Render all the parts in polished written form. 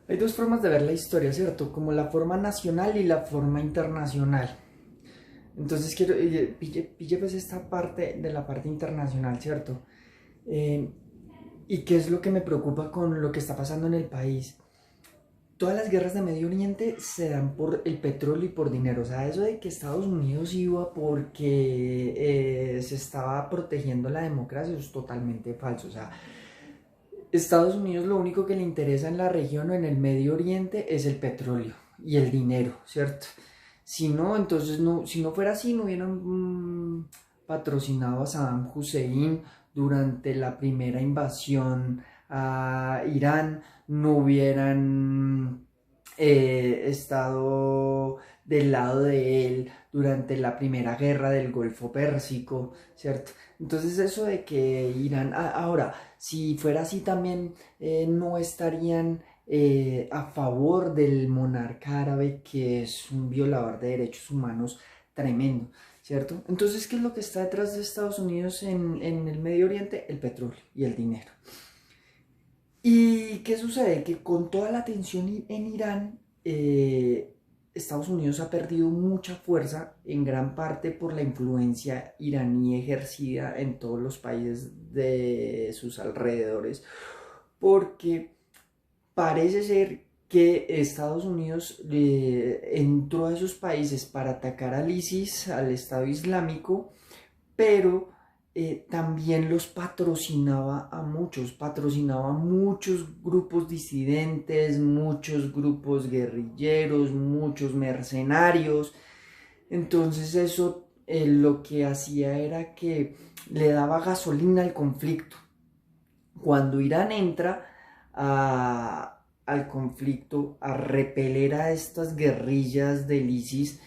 Hay dos formas de ver la historia, ¿cierto? Como la forma nacional y la forma internacional. Entonces quiero, pille pues esta parte de la parte internacional, ¿cierto? Eh, ¿Y qué es lo que me preocupa con lo que está pasando en el país? Todas las guerras de Medio Oriente se dan por el petróleo y por dinero. O sea, eso de que Estados Unidos iba porque se estaba protegiendo la democracia es totalmente falso. O sea, Estados Unidos lo único que le interesa en la región o en el Medio Oriente es el petróleo y el dinero, ¿cierto? Si no, entonces no, si no fuera así, no hubieran patrocinado a Saddam Hussein durante la primera invasión a Irán, no hubieran estado del lado de él durante la primera guerra del Golfo Pérsico, ¿cierto? Entonces eso de que Irán, ahora, si fuera así también no estarían a favor del monarca árabe que es un violador de derechos humanos tremendo, ¿cierto? Entonces, ¿qué es lo que está detrás de Estados Unidos en el Medio Oriente? El petróleo y el dinero. ¿Y qué sucede? Que con toda la tensión en Irán, Estados Unidos ha perdido mucha fuerza en gran parte por la influencia iraní ejercida en todos los países de sus alrededores, porque parece ser que Estados Unidos entró a esos países para atacar al ISIS, al Estado Islámico, pero también los patrocinaba a muchos grupos disidentes, muchos grupos guerrilleros, muchos mercenarios. Entonces eso lo que hacía era que le daba gasolina al conflicto. Cuando Irán entra al conflicto, a repeler a estas guerrillas del ISIS,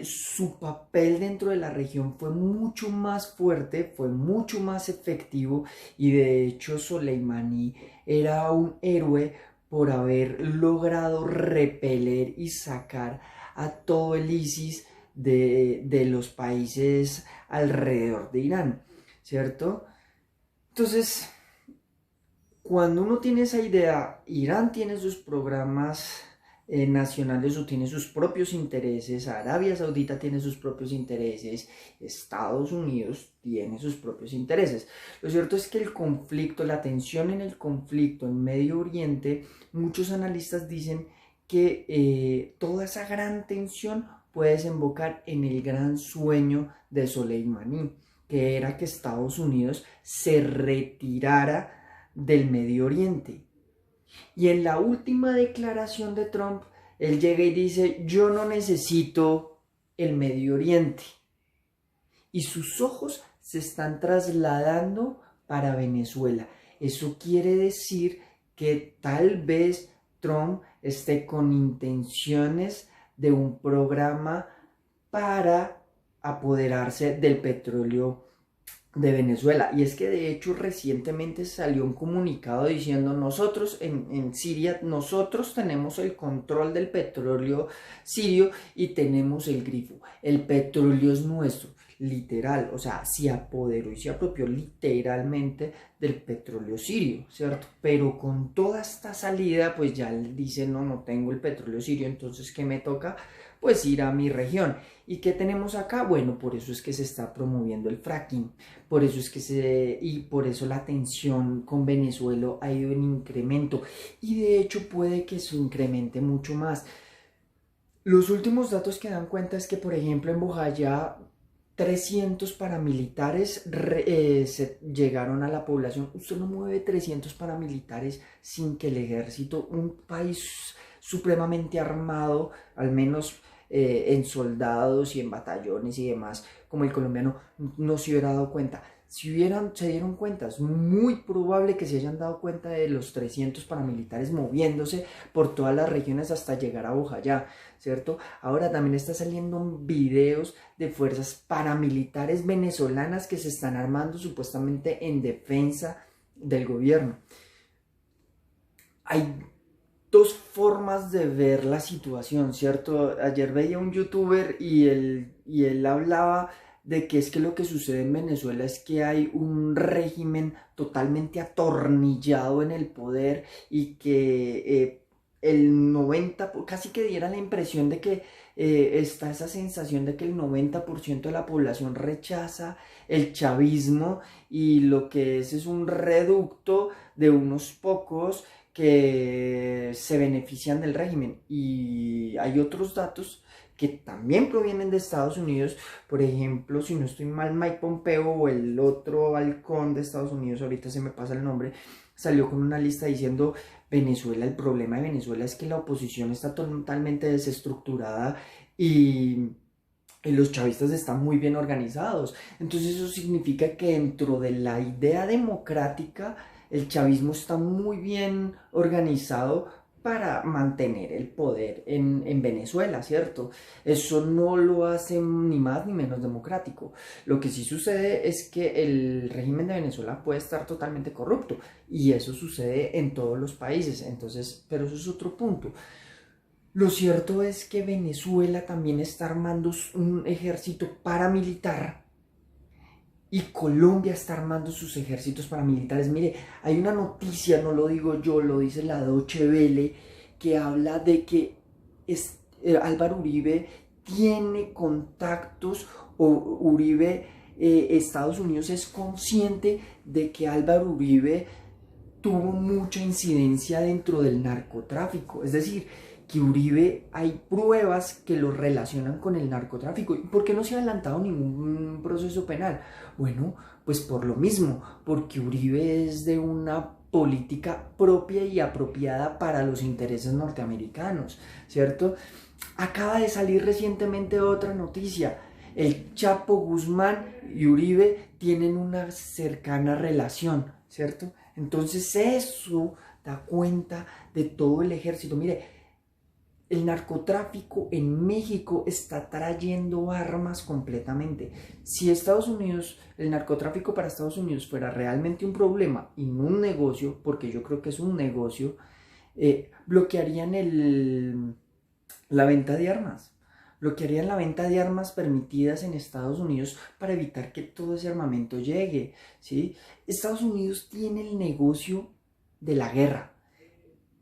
su papel dentro de la región fue mucho más fuerte, fue mucho más efectivo y de hecho Soleimani era un héroe por haber logrado repeler y sacar a todo el ISIS de los países alrededor de Irán, ¿cierto? Entonces, cuando uno tiene esa idea, Irán tiene sus programas nacionales o tiene sus propios intereses, Arabia Saudita tiene sus propios intereses, Estados Unidos tiene sus propios intereses. Lo cierto es que el conflicto, la tensión en el conflicto en Medio Oriente, muchos analistas dicen que toda esa gran tensión puede desembocar en el gran sueño de Soleimani, que era que Estados Unidos se retirara del Medio Oriente. Y en la última declaración de Trump, él llega y dice, yo no necesito el Medio Oriente. Y sus ojos se están trasladando para Venezuela. Eso quiere decir que tal vez Trump esté con intenciones de un programa para apoderarse del petróleo de Venezuela. Y es que de hecho recientemente salió un comunicado diciendo nosotros en Siria, nosotros tenemos el control del petróleo sirio y tenemos el grifo. El petróleo es nuestro, literal, o sea, se apoderó y se apropió literalmente del petróleo sirio, ¿cierto? Pero con toda esta salida, pues ya él dice, no, no tengo el petróleo sirio, entonces ¿qué me toca? Pues ir a mi región. ¿Y qué tenemos acá? Bueno, por eso es que se está promoviendo el fracking, por eso es que y por eso la tensión con Venezuela ha ido en incremento y de hecho puede que se incremente mucho más. Los últimos datos que dan cuenta es que, por ejemplo, en Bojayá 300 paramilitares llegaron a la población. Usted no mueve 300 paramilitares sin que el ejército, un país supremamente armado, al menos en soldados y en batallones y demás, como el colombiano, no se hubiera dado cuenta. Si se dieron cuenta, es muy probable que se hayan dado cuenta de los 300 paramilitares moviéndose por todas las regiones hasta llegar a Bojayá, ¿cierto? Ahora también está saliendo videos de fuerzas paramilitares venezolanas que se están armando supuestamente en defensa del gobierno. Hay dos formas de ver la situación, ¿cierto? Ayer veía un youtuber y él hablaba de que es que lo que sucede en Venezuela es que hay un régimen totalmente atornillado en el poder y que el 90, casi que diera la impresión de que está esa sensación de que el 90% de la población rechaza el chavismo y lo que es un reducto de unos pocos que se benefician del régimen. Y hay otros datos que también provienen de Estados Unidos, por ejemplo, si no estoy mal, Mike Pompeo o el otro halcón de Estados Unidos, ahorita se me pasa el nombre, salió con una lista diciendo Venezuela, el problema de Venezuela es que la oposición está totalmente desestructurada y los chavistas están muy bien organizados. Entonces eso significa que dentro de la idea democrática, el chavismo está muy bien organizado para mantener el poder en Venezuela, ¿cierto? Eso no lo hace ni más ni menos democrático. Lo que sí sucede es que el régimen de Venezuela puede estar totalmente corrupto y eso sucede en todos los países. Entonces, pero eso es otro punto. Lo cierto es que Venezuela también está armando un ejército paramilitar y Colombia está armando sus ejércitos paramilitares. Mire, hay una noticia, no lo digo yo, lo dice la Deutsche Welle, que habla de que Álvaro Uribe tiene contactos o Uribe, Estados Unidos es consciente de que Álvaro Uribe tuvo mucha incidencia dentro del narcotráfico. Es decir, que Uribe hay pruebas que lo relacionan con el narcotráfico. ¿Y por qué no se ha adelantado ningún proceso penal? Bueno, pues por lo mismo, porque Uribe es de una política propia y apropiada para los intereses norteamericanos, ¿cierto? Acaba de salir recientemente otra noticia. El Chapo Guzmán y Uribe tienen una cercana relación, ¿cierto? Entonces eso da cuenta de todo el ejército. Mire, el narcotráfico en México está trayendo armas completamente. Si Estados Unidos, el narcotráfico para Estados Unidos fuera realmente un problema y no un negocio, porque yo creo que es un negocio, bloquearían la venta de armas. Bloquearían la venta de armas permitidas en Estados Unidos para evitar que todo ese armamento llegue, ¿sí? Estados Unidos tiene el negocio de la guerra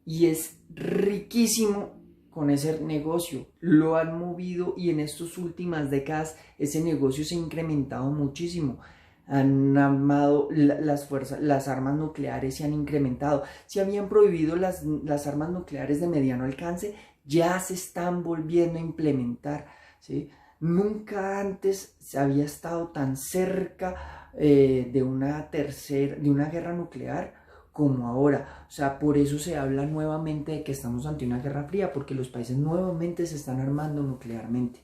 y es riquísimo con ese negocio. Lo han movido y en estas últimas décadas ese negocio se ha incrementado muchísimo. Han armado las fuerzas, las armas nucleares se han incrementado. Se habían prohibido las armas nucleares de mediano alcance, ya se están volviendo a implementar, ¿sí? Nunca antes se había estado tan cerca de una guerra nuclear como ahora. O sea, por eso se habla nuevamente de que estamos ante una guerra fría, porque los países nuevamente se están armando nuclearmente.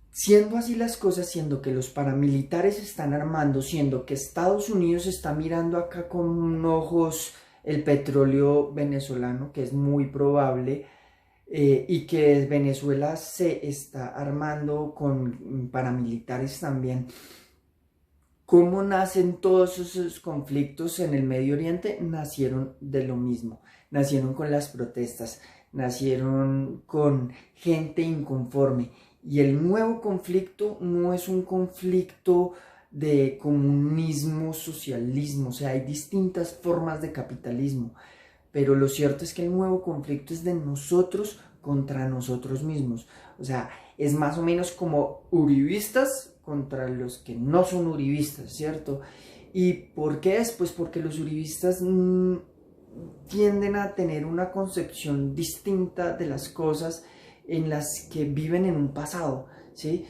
Siendo así las cosas, siendo que los paramilitares se están armando, siendo que Estados Unidos está mirando acá con ojos el petróleo venezolano, que es muy probable, y que Venezuela se está armando con paramilitares también. ¿Cómo nacen todos esos conflictos en el Medio Oriente? Nacieron de lo mismo, nacieron con las protestas, nacieron con gente inconforme. Y el nuevo conflicto no es un conflicto de comunismo, socialismo, o sea, hay distintas formas de capitalismo, pero lo cierto es que el nuevo conflicto es de nosotros contra nosotros mismos, o sea, es más o menos como uribistas contra los que no son uribistas, ¿cierto? ¿Y por qué es? Pues porque los uribistas tienden a tener una concepción distinta de las cosas en las que viven en un pasado, ¿sí?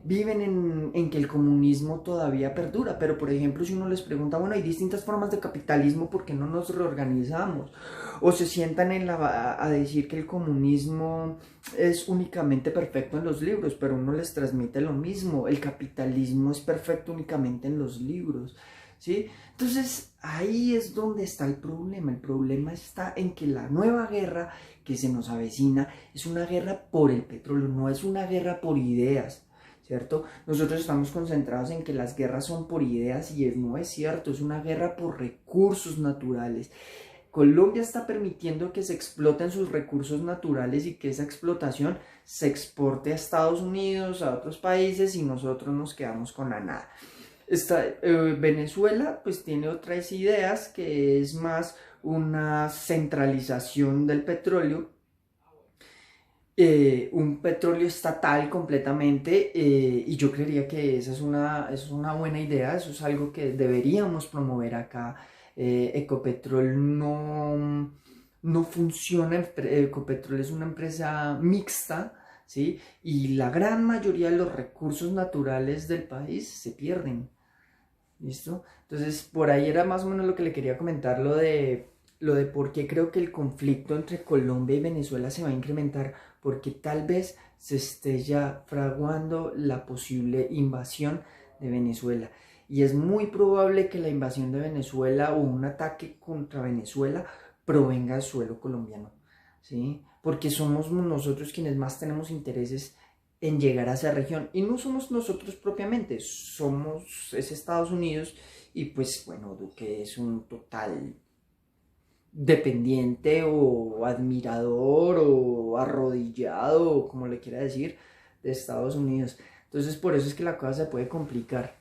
Viven en que el comunismo todavía perdura, pero por ejemplo si uno les pregunta, bueno, hay distintas formas de capitalismo, ¿por qué no nos reorganizamos? O se sientan a decir que el comunismo es únicamente perfecto en los libros, pero uno les transmite lo mismo, el capitalismo es perfecto únicamente en los libros, ¿sí? Entonces ahí es donde está el problema está en que la nueva guerra que se nos avecina es una guerra por el petróleo, no es una guerra por ideas, ¿cierto? Nosotros estamos concentrados en que las guerras son por ideas y no es cierto, es una guerra por recursos naturales. Colombia está permitiendo que se exploten sus recursos naturales y que esa explotación se exporte a Estados Unidos, a otros países y nosotros nos quedamos con la nada. Venezuela pues tiene otras ideas que es más una centralización del petróleo, un petróleo estatal completamente, y yo creería que esa es una buena idea, eso es algo que deberíamos promover acá. Ecopetrol no funciona, Ecopetrol es una empresa mixta, ¿sí? Y la gran mayoría de los recursos naturales del país se pierden. ¿Listo? Entonces, por ahí era más o menos lo que le quería comentar, lo de por qué creo que el conflicto entre Colombia y Venezuela se va a incrementar, porque tal vez se esté ya fraguando la posible invasión de Venezuela. Y es muy probable que la invasión de Venezuela o un ataque contra Venezuela provenga del suelo colombiano, ¿sí? Porque somos nosotros quienes más tenemos intereses en llegar a esa región. Y no somos nosotros propiamente, es Estados Unidos, y pues bueno, Duque es un total dependiente o admirador o arrodillado, o como le quiera decir, de Estados Unidos. Entonces por eso es que la cosa se puede complicar.